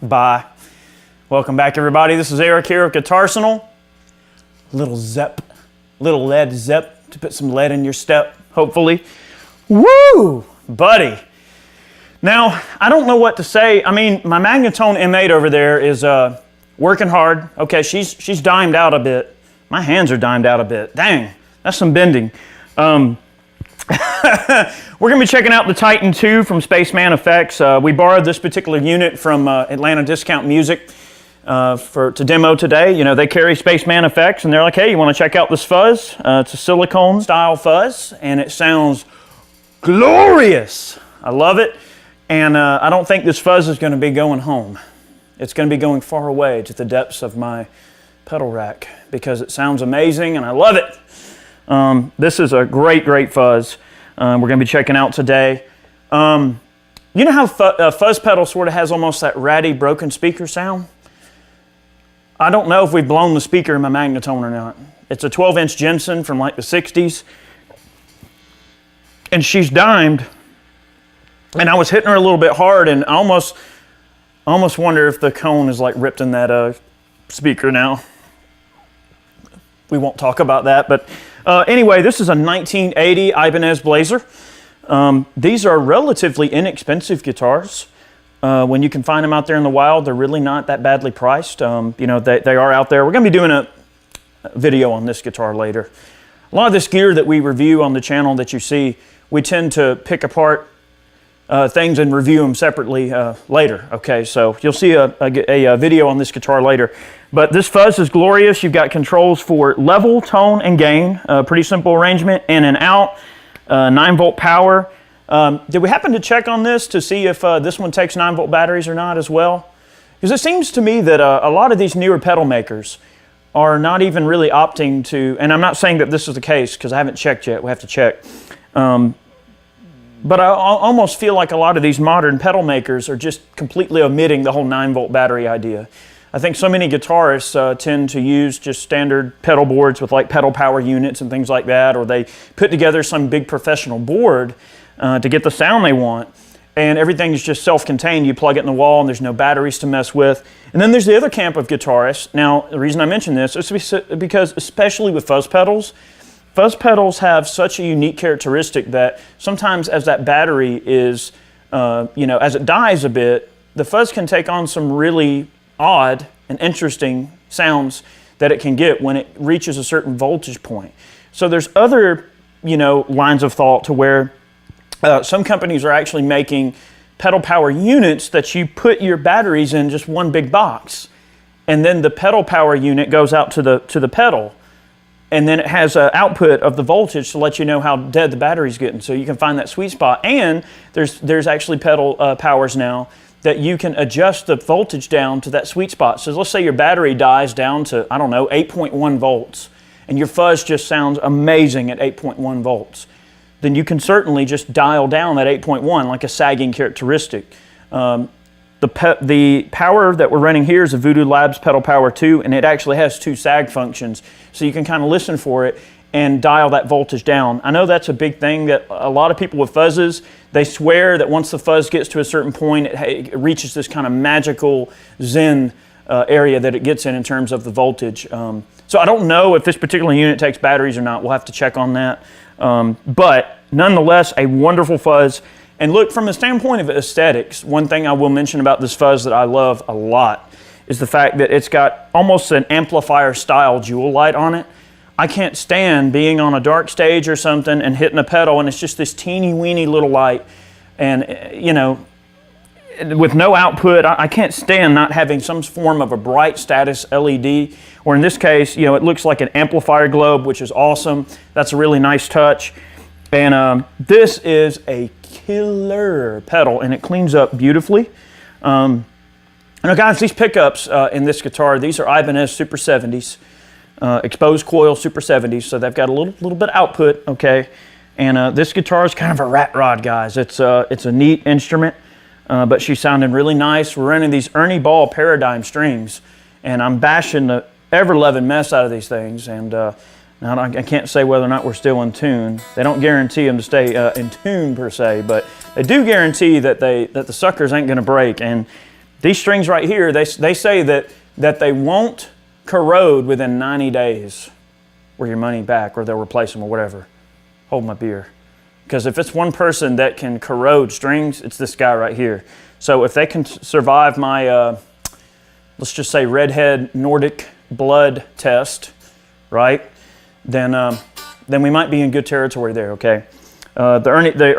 Bye. Welcome back, everybody. This is Eric here at Guitarsenal. Little lead zep to put some lead in your step, hopefully. Woo, buddy. Now, I don't know what to say. I mean, my Magnetone M8 over there is working hard. Okay, she's dimed out a bit. My hands are dimed out a bit. Dang, that's some bending. We're going to be checking out the Titan 2 from Spaceman Effects. We borrowed this particular unit from Atlanta Discount Music to demo today. You know, they carry Spaceman Effects, and they're like, hey, you want to check out this fuzz? It's a silicone style fuzz, and it sounds glorious. I love it, and I don't think this fuzz is going to be going home. It's going to be going far away to the depths of my pedal rack because it sounds amazing, and I love it. This is a great fuzz. We're going to be checking out today. You know how fuzz pedal sort of has almost that ratty, broken speaker sound? I don't know if we've blown the speaker in my Magnetone or not. It's a 12-inch Jensen from like the 60s. And she's dimed. And I was hitting her a little bit hard, and I almost wonder if the cone is like ripped in that speaker now. We won't talk about that, but anyway, this is a 1980 Ibanez Blazer. These are relatively inexpensive guitars. When you can find them out there in the wild, they're really not that badly priced. You know, they are out there. We're going to be doing a video on this guitar later. A lot of this gear that we review on the channel that you see, we tend to pick apart things and review them separately later. Okay, so you'll see a video on this guitar later. But this fuzz is glorious. You've got controls for level, tone, and gain. Pretty simple arrangement. In and out, 9-volt power. Did we happen to check on this to see if this one takes 9-volt batteries or not as well? Because it seems to me that a lot of these newer pedal makers are not even really opting to, and I'm not saying that this is the case because I haven't checked yet. We have to check. But I almost feel like a lot of these modern pedal makers are just completely omitting the whole 9-volt battery idea. I think so many guitarists tend to use just standard pedal boards with like pedal power units and things like that, or they put together some big professional board to get the sound they want, and everything is just self-contained. You plug it in the wall and there's no batteries to mess with. And then there's the other camp of guitarists. Now, the reason I mention this is because especially with fuzz pedals have such a unique characteristic that sometimes as that battery is, you know, as it dies a bit, the fuzz can take on some really odd and interesting sounds that it can get when it reaches a certain voltage point. So there's other, you know, lines of thought to where some companies are actually making pedal power units that you put your batteries in just one big box, and then the pedal power unit goes out to the pedal. And then it has an output of the voltage to let you know how dead the battery's getting, so you can find that sweet spot. And there's actually pedal powers now that you can adjust the voltage down to that sweet spot. So let's say your battery dies down to, I don't know, 8.1 volts, and your fuzz just sounds amazing at 8.1 volts. Then you can certainly just dial down that 8.1 like a sagging characteristic. The power that we're running here is a Voodoo Labs Pedal Power 2, and it actually has 2 sag functions, so you can kind of listen for it and dial that voltage down. I know that's a big thing that a lot of people with fuzzes, they swear that once the fuzz gets to a certain point, it reaches this kind of magical zen area that it gets in terms of the voltage. So I don't know if this particular unit takes batteries or not. We'll have to check on that. But nonetheless, a wonderful fuzz. And look, from the standpoint of aesthetics, one thing I will mention about this fuzz that I love a lot is the fact that it's got almost an amplifier style jewel light on it. I can't stand being on a dark stage or something and hitting a pedal and it's just this teeny weeny little light, and you know, with no output, I can't stand not having some form of a bright status LED, or in this case, you know, it looks like an amplifier globe, which is awesome. That's a really nice touch. And this is a killer pedal, and it cleans up beautifully. Now guys, these pickups in this guitar, these are Ibanez Super 70s, exposed coil Super 70s, so they've got a little bit of output, okay? And this guitar is kind of a rat rod, guys. It's a neat instrument, but she's sounding really nice. We're running these Ernie Ball Paradigm strings, and I'm bashing the ever-loving mess out of these things, and now, I can't say whether or not we're still in tune. They don't guarantee them to stay in tune per se, but they do guarantee that the suckers ain't gonna break. And these strings right here, they say that they won't corrode within 90 days, or your money back, or they'll replace them or whatever. Hold my beer. Because if it's one person that can corrode strings, it's this guy right here. So if they can survive my, let's just say Redhead Nordic blood test, right? Then we might be in good territory there, okay? The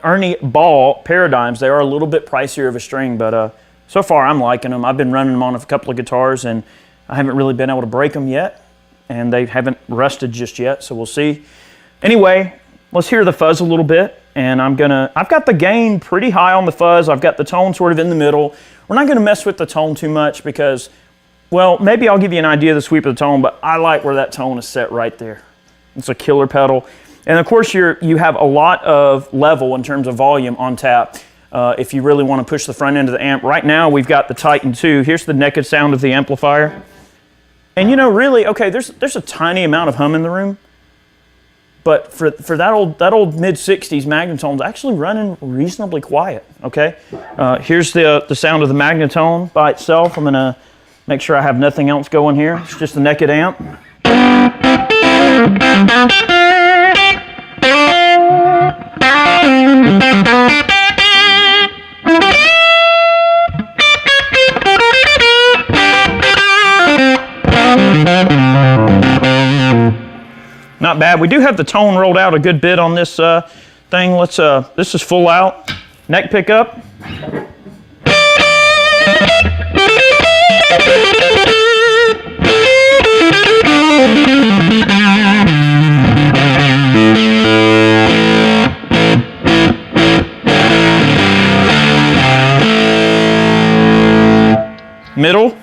Ernie Ball Paradigms, they are a little bit pricier of a string, but so far I'm liking them. I've been running them on a couple of guitars, and I haven't really been able to break them yet, and they haven't rusted just yet, so we'll see. Anyway, let's hear the fuzz a little bit, and I've got the gain pretty high on the fuzz. I've got the tone sort of in the middle. We're not gonna mess with the tone too much because, well, maybe I'll give you an idea of the sweep of the tone, but I like where that tone is set right there. It's a killer pedal. And of course, you have a lot of level in terms of volume on tap if you really want to push the front end of the amp. Right now, we've got the Titan 2. Here's the naked sound of the amplifier. And you know, really, okay, there's a tiny amount of hum in the room, but for that old mid-60s Magnetone's actually running reasonably quiet, okay? Here's the sound of the Magnetone by itself. I'm gonna make sure I have nothing else going here. It's just the naked amp. Not bad. We do have the tone rolled out a good bit on this thing. Let's this is full out. Neck pickup. Middle.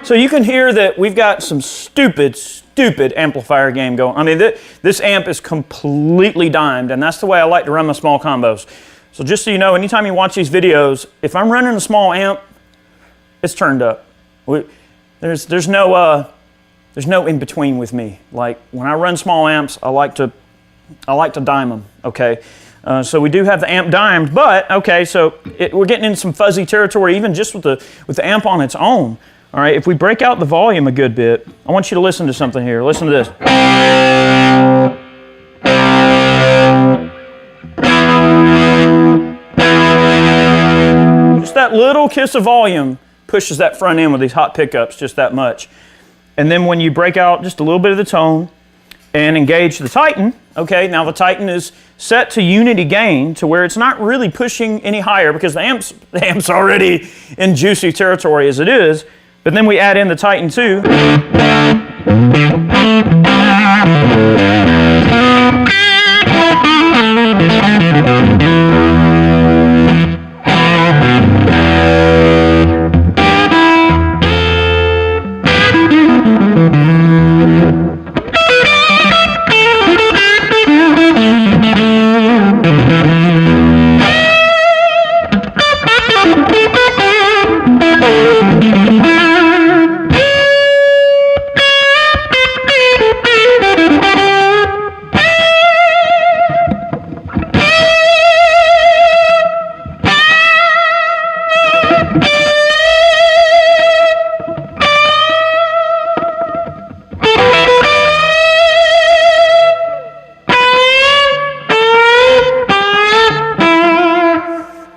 So you can hear that we've got some stupid amplifier game going. I mean, this amp is completely dimed, and that's the way I like to run my small combos. So just so you know, anytime you watch these videos, if I'm running a small amp, it's turned up. There's no in between with me. Like when I run small amps, I like to dime them. Okay, so we do have the amp dimed, but okay, so we're getting in some fuzzy territory even just with the amp on its own. All right, if we break out the volume a good bit, I want you to listen to something here. Listen to this. Just that little kiss of volume pushes that front end with these hot pickups just that much. And then when you break out just a little bit of the tone, and engage the Titan. Okay, now the Titan is set to unity gain to where it's not really pushing any higher because the amp's already in juicy territory as it is. But then we add in the Titan 2.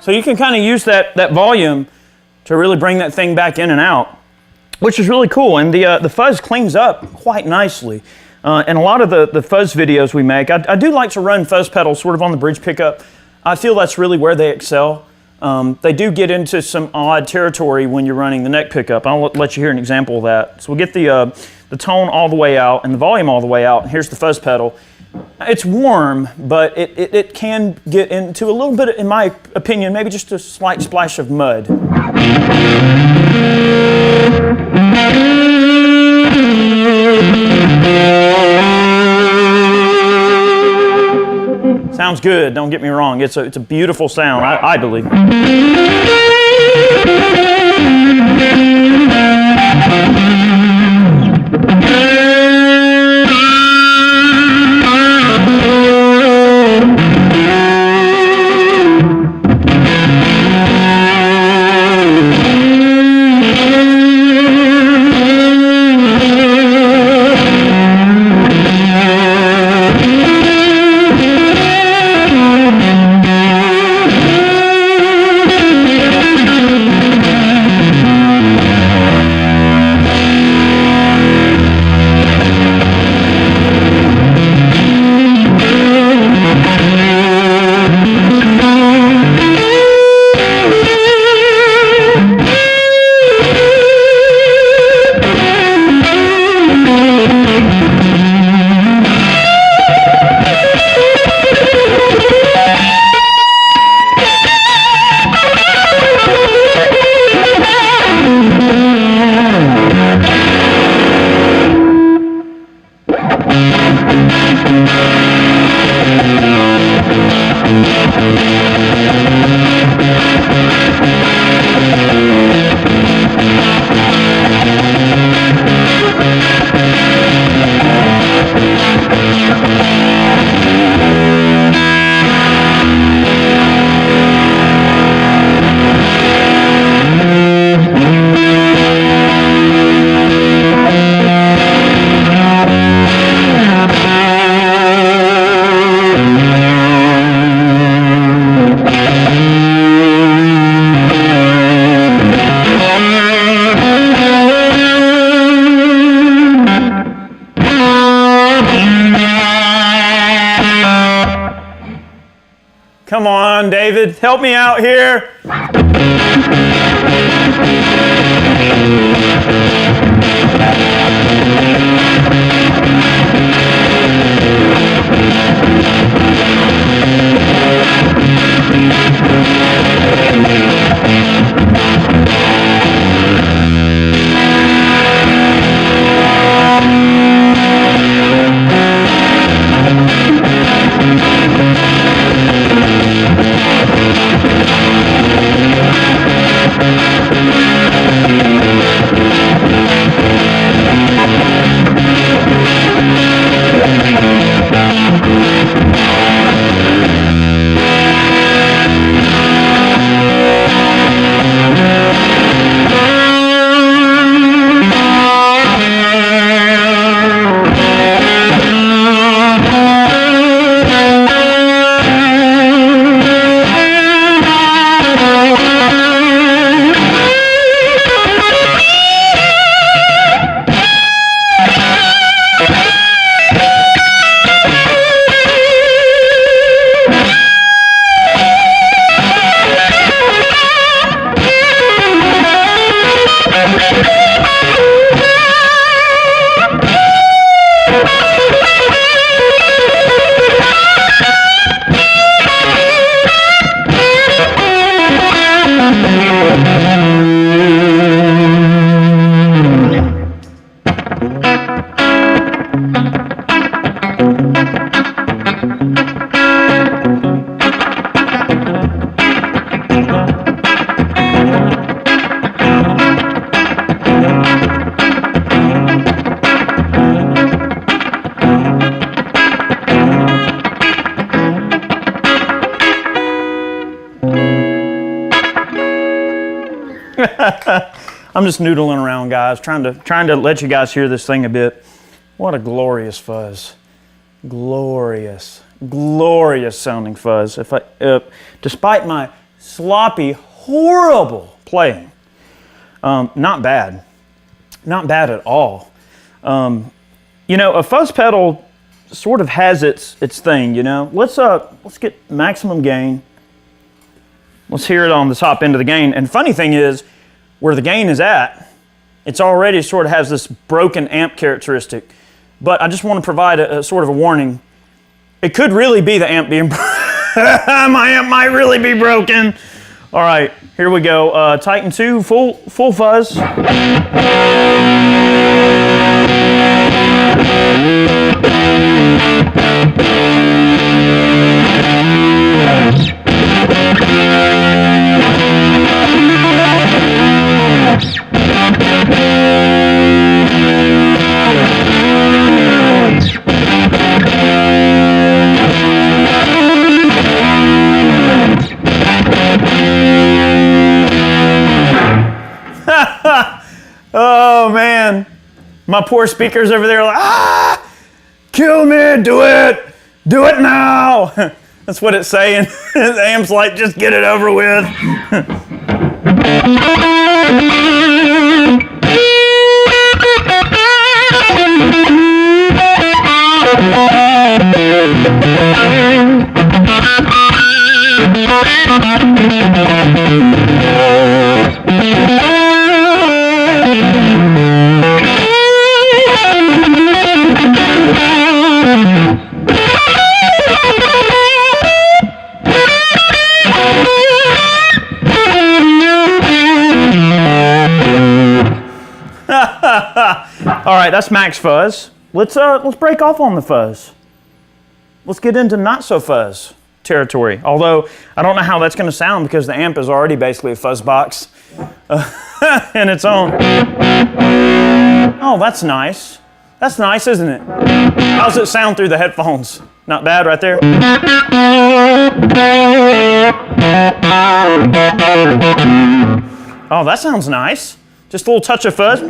So you can kind of use that volume to really bring that thing back in and out, which is really cool. And the fuzz cleans up quite nicely. And a lot of the fuzz videos we make, I do like to run fuzz pedals sort of on the bridge pickup. I feel that's really where they excel. They do get into some odd territory when you're running the neck pickup. I'll let you hear an example of that. So we'll get the tone all the way out and the volume all the way out. And here's the fuzz pedal. It's warm, but it can get into a little bit, in my opinion, maybe just a slight splash of mud. Sounds good, don't get me wrong. It's a beautiful sound, I believe. Come on, David, help me out here. I'm just noodling around, guys, trying to let you guys hear this thing a bit. What a glorious fuzz. Glorious, glorious sounding fuzz. Despite my sloppy, horrible playing, not bad. Not bad at all. You know, a fuzz pedal sort of has its thing, you know. Let's get maximum gain. Let's hear it on the top end of the gain. And funny thing is, where the gain is at, it's already sort of has this broken amp characteristic. But I just want to provide a sort of a warning. It could really be the amp being my amp might really be broken. All right, here we go. Titan 2, full fuzz. Oh man, my poor speakers over there are like, ah, kill me, do it now. That's what it's saying. The amp's like, just get it over with. All right, that's max fuzz. Let's break off on the fuzz. Let's get into not so fuzz territory. Although I don't know how that's going to sound because the amp is already basically a fuzz box in its own. Oh, that's nice. That's nice, isn't it? How's it sound through the headphones? Not bad right there. Oh, that sounds nice. Just a little touch of fuzz.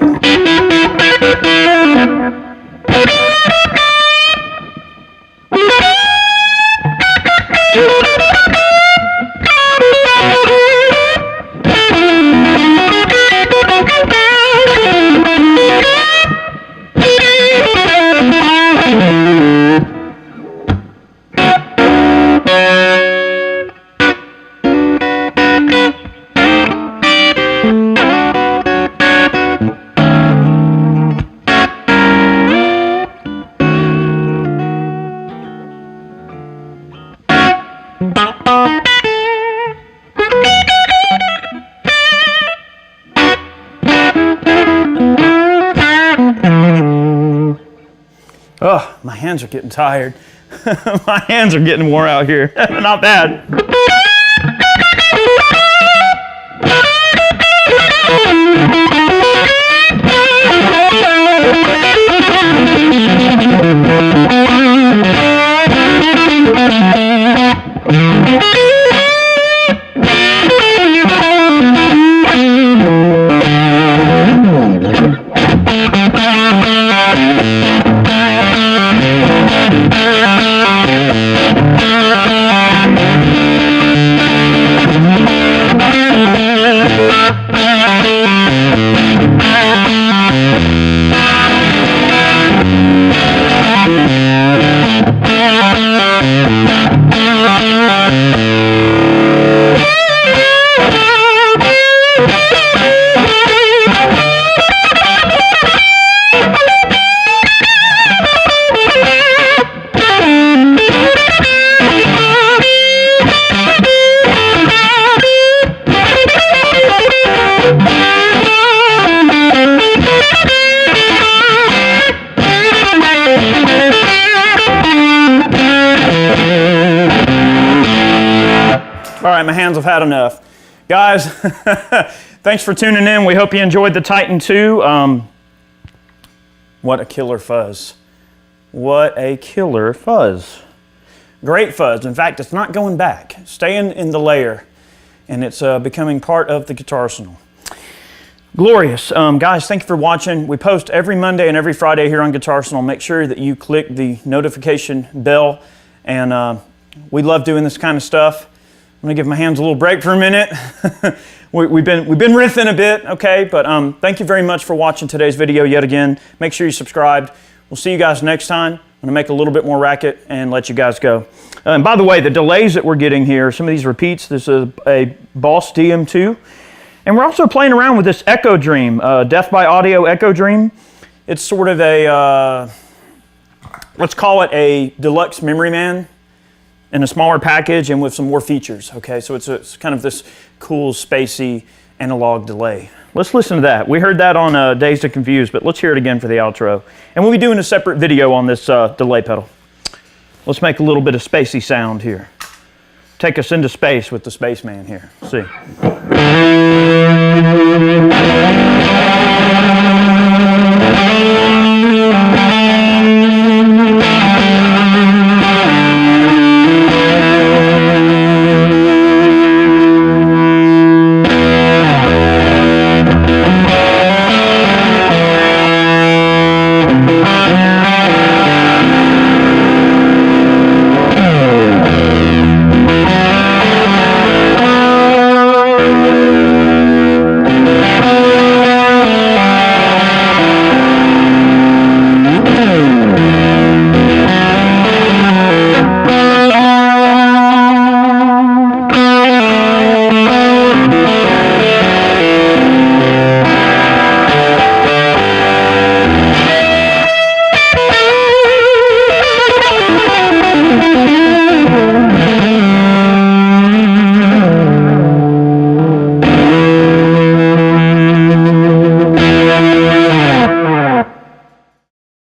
Oh, my hands are getting tired. My hands are getting wore out here. Not bad. All right, my hands have had enough. Guys, thanks for tuning in. We hope you enjoyed the Titan 2. What a killer fuzz. What a killer fuzz. Great fuzz. In fact, it's not going back. Staying in the layer, and it's becoming part of the Guitarsenal. Glorious. Guys, thank you for watching. We post every Monday and every Friday here on Guitarsenal. Make sure that you click the notification bell, and we love doing this kind of stuff. I'm gonna give my hands a little break for a minute. we've been riffing a bit, okay? But thank you very much for watching today's video yet again. Make sure you subscribed. We'll see you guys next time. I'm gonna make a little bit more racket and let you guys go. And by the way, the delays that we're getting here, some of these repeats, this is a Boss DM2. And we're also playing around with this Echo Dream, Death by Audio Echo Dream. It's sort of a, let's call it a deluxe memory man in a smaller package and with some more features, okay? So it's kind of this cool, spacey analog delay. Let's listen to that. We heard that on Dazed and Confused, but let's hear it again for the outro. And we'll be doing a separate video on this delay pedal. Let's make a little bit of spacey sound here. Take us into space with the Spaceman here. See.